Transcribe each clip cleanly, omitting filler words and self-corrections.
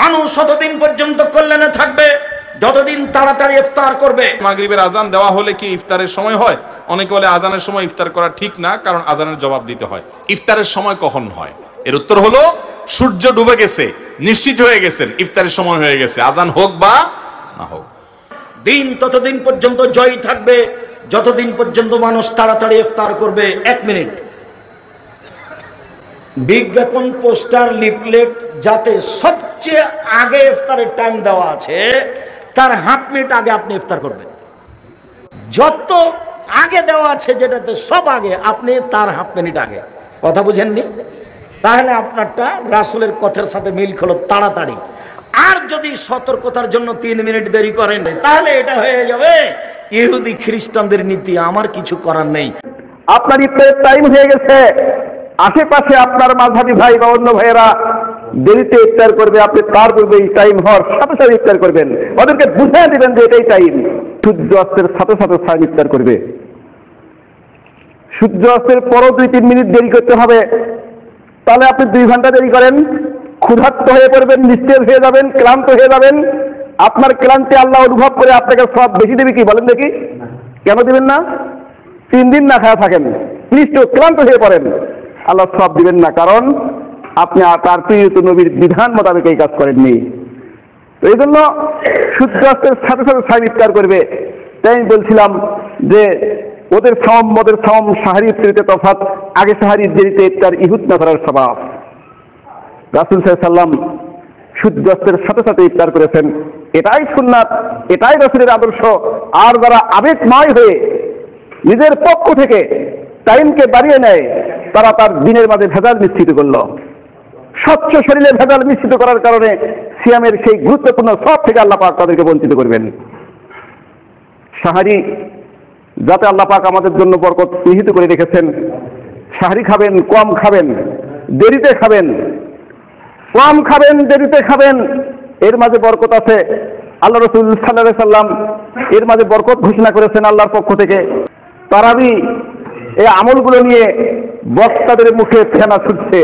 মানুষ ততদিন পর্যন্ত কল্যাণে থাকবে যতদিন তাড়াতাড়ি ইফতার করবে। মাগরিবের আজান দেওয়া হলে কি ইফতারের সময় হয়? অনেকে বলে আজানের সময় ইফতার করা ঠিক না, কারণ আজানের জবাব দিতে হয়। ইফতারের সময় কখন হয়? এর উত্তর হলো সূর্য ডুবে গেছে, নিশ্চিত হয়ে গেছেন ইফতারের সময় হয়ে গেছে, আজান হোক বা না হোক। দিন ততদিন পর্যন্ত জয়ী থাকবে যতদিন পর্যন্ত মানুষ তাড়াতাড়ি ইফতার করবে। 1 মিনিট, বিজ্ঞাপন, পোস্টার, লিফলেট যাতে সবচেয়ে আগে ইফতারের টাইম দেওয়া আছে তার হাফ মিনিট আগে আপনি ইফতার করবেন। যত আগে দেওয়া আছে যেটাতে সব আগে, আপনি তার হাফ মিনিট আগে। কথা বুঝেননি? তাহলে আপনারটা রাসূলের কথার সাথে মিল হলো তাড়াতাড়ি। আর যদি সতর্কতার জন্য 3 মিনিট দেরি করেন তাহলে এটা হয়ে যাবে ইহুদি খ্রিস্টানদের নীতি। আমার কিছু করার নেই। আপনার ইফতারের টাইম হয়ে গেছে, আশেপাশে আপনার মাঝহাবি ভাই বা অন্য ভাইয়েরা দেরিতে ইফতার করবে, আপনি তার পূর্বে এই টাইম হওয়ার সাথে সাথে ইফতার করবেন। ওদেরকে বুঝিয়ে দিবেন যে এটাই টাইম। সূর্য অস্তের সাথে সাথে সাহেব ইফতার করবে। সূর্য অস্তের পরও 2-3 মিনিট দেরি করতে হবে। তাহলে আপনি 2 ঘন্টা দেরি করেন, ক্ষুধার্ত হয়ে পড়বেন, নিস্তেজ হয়ে যাবেন, ক্লান্ত হয়ে যাবেন। আপনার ক্লান্তি আল্লাহ অনুভব করে আপনাকে সব বেশি দেবে কি বলেন দেখি? কেন দিবেন না? 3 দিন না খাওয়া থাকেন, ক্লিষ্ট ক্লান্ত হয়ে পড়েন, আল্লাহ সব দিবেন না, কারণ আপনি তার প্রিয় নবীর বিধান মোতাবেক এই কাজ করেননি। তো এই জন্য সূর্যাস্তের সাথে সাথে সাহেব ইফতার করবে। তাই আমি বলছিলাম যে ওদের সাওম সাহারি ইফতারিতে তফাৎ, আগে সাহারির দেরিতে ইফতার ইহুদ নাসারার স্বভাব। রাসূল সাল্লাল্লাহু আলাইহি ওয়াসাল্লাম সূর্যাস্তের সাথে সাথে ইফতার করেছেন, এটাই সুন্নাত, এটাই রাসূলের আদর্শ। আর যারা আবেগময় হয়ে নিজের পক্ষ থেকে টাইমকে বাড়িয়ে নেয়, তারা তার দিনের মাঝে ভেজাল মিশ্রিত করল। স্বচ্ছ শরীরে ভেজাল মিশ্রিত করার কারণে সিয়ামের সেই গুরুত্বপূর্ণ সব থেকে আল্লাহ পাক তাদেরকে বঞ্চিত করবেন। সাহারি যাতে আল্লাহ পাক আমাদের জন্য বরকত নিহিত করে রেখেছেন। সাহারি খাবেন, কম খাবেন, দেরিতে খাবেন, কম খাবেন, দেরিতে খাবেন, এর মাঝে বরকত আছে। আল্লাহ রাসূল সাল্লাল্লাহু আলাইহি সাল্লাম এর মাঝে বরকত ঘোষণা করেছেন আল্লাহর পক্ষ থেকে। তারাবি এই আমলগুলো নিয়ে বক্তাদের মুখে ফেনা ছুটছে,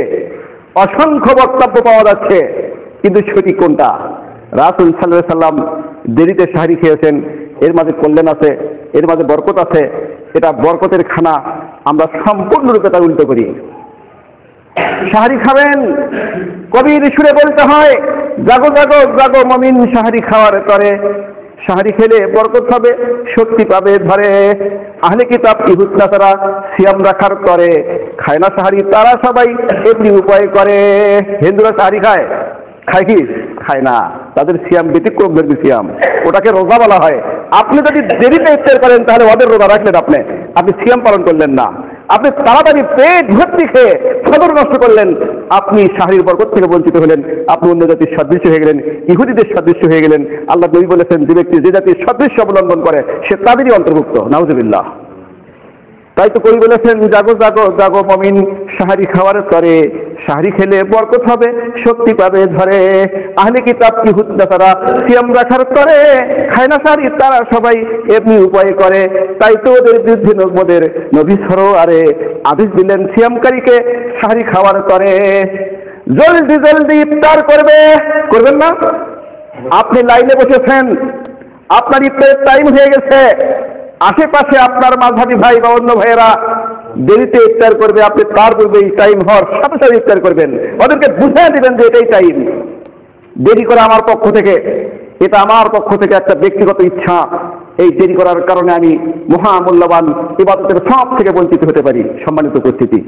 অসংখ্য বক্তব্য পাওয়া যাচ্ছে, কিন্তু সঠিক কোনটা? রাসূল সাল্লাল্লাহু আলাইহি সাল্লাম দেরিতে সাহারি খেয়েছেন, এর মাঝে কল্যাণ আছে, এর মাঝে বরকত আছে। এটা বরকতের খানা, আমরা সম্পূর্ণরূপে তা উল্টো করি। সাহারি খাবেন, কবির সুরে বলতে হয়, জাগো জাগো জাগো মুমিন সাহারি খাওয়ার করে, সাহারি খেলে বরকত হবে, শক্তি পাবে ধরে। আহলে কিতাব ইহুদ নাসারা সিয়াম রাখার করে, খায় না সাহারি তারা সবাই এমনি উপায় করে। হিন্দুরা সাহারি খায়, খায় কি? খায় না, তাদের সিয়াম ব্যতিক্রম ধর্মী সিয়াম, ওটাকে রোজা বলা হয়। আপনি যদি দেরিতে ইফতার করেন তাহলে ওদের রোজা রাখলেন, আপনি সিয়াম পালন করলেন না। আপনি তাড়াতাড়ি পেট ভর্তি খেয়ে ফজর নষ্ট করলেন, আপনি সাহারির বরকত থেকে বঞ্চিত হলেন, আপনি অন্য জাতির সদৃশ্য হয়ে গেলেন, ইহুদিদের সদৃশ্য হয়ে গেলেন। আল্লাহ নবী বলেছেন, যে ব্যক্তি যে জাতির সদৃশ্য অবলম্বন করে সে তাদেরই অন্তর্ভুক্ত। নাউজুবিল্লাহ। তাই তো কবি বলেছেন, জাগো জাগো জাগো মুমিন সাহারি খাওয়ার করে, সাহারি খেলে বরকত হবে, শক্তি পাবে ধরে। আহলে কিতাব ইহুদ নাসারা সিয়াম রাখার করে, খায় না সাহারি তারা সবাই এমনি উপায় করে। তাই তো ওদের বিরুদ্ধে নবীদের নবী সরোয়ারে আদেশ দিলেন সিয়ামকারীকে সাহারি খাওয়ার করে। জলদি জলদি ইফতার করবেন না? আপনি লাইনে বসেছেন, আপনার ইফতারের টাইম হয়ে গেছে, আশেপাশে আপনার মাঝহাবি ভাই বা অন্য ভাইয়েরা দেরিতে ইফতার করবে, আপনি তার পূর্বে এই টাইম হওয়ার সাথে সাথে ইফতার করবেন। ওদেরকে বুঝিয়ে দিবেন যে এটাই টাইম। দেরি করা আমার পক্ষ থেকে, এটা আমার পক্ষ থেকে একটা ব্যক্তিগত ইচ্ছা। এই দেরি করার কারণে আমি মহামূল্যবান ইবাদতের সব থেকে বঞ্চিত হতে পারি। সম্মানিত উপস্থিতি।